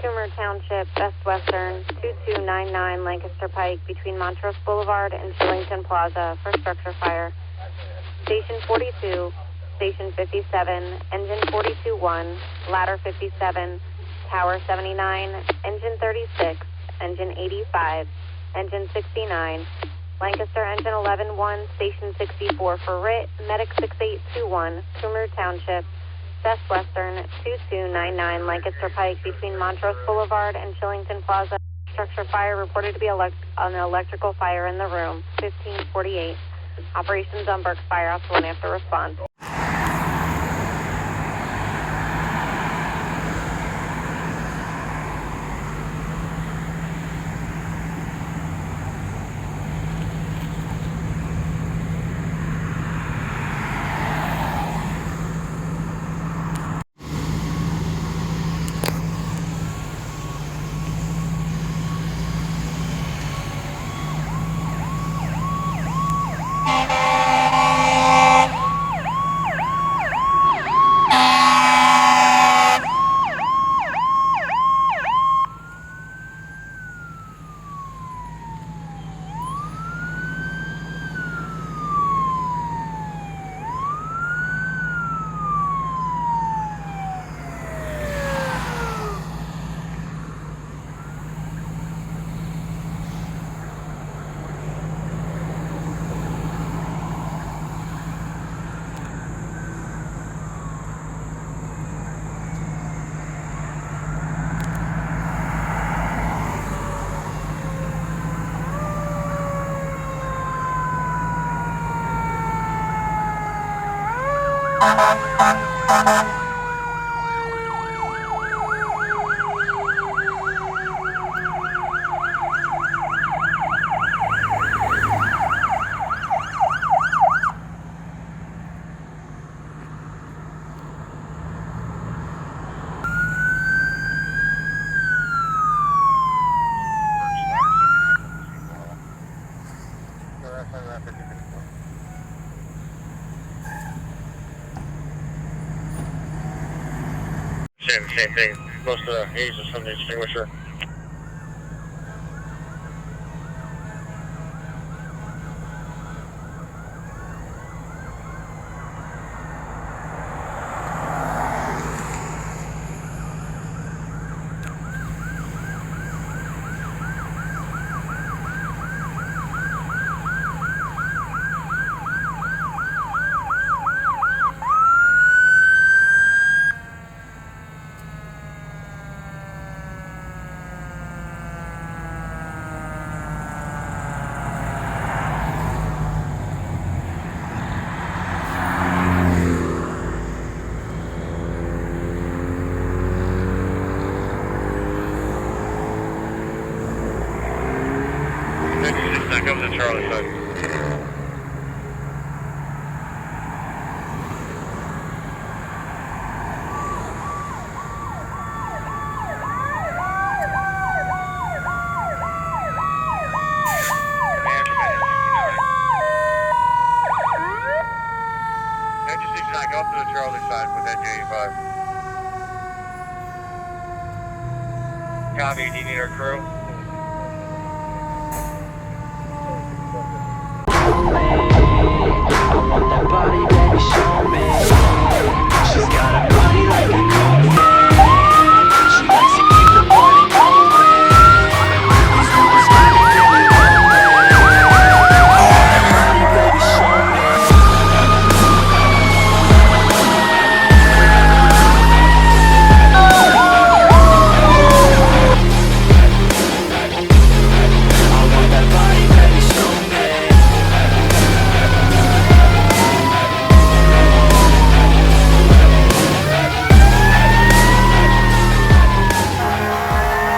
Cumru Township, Best Western, 2299 Lancaster Pike between Montrose Boulevard and Shillington Plaza for structure fire. Station 42, Station 57, Engine 42-1, Ladder 57, Tower 79, Engine 36, Engine 85, Engine 69, Lancaster Engine 11-1, Station 64 for RIT, Medic 6821, Cumru Township, Best Western, 2299 Lancaster Pike between Montrose Boulevard and Shillington Plaza. Structure fire reported to be an electrical fire in the room, 1548. Operations on Burke's Firehouse 1 after response. Same thing. Most of the haze is from the extinguisher. Back up to Charlie side. Back up to the Charlie side with that J85. Copy, do you need our crew?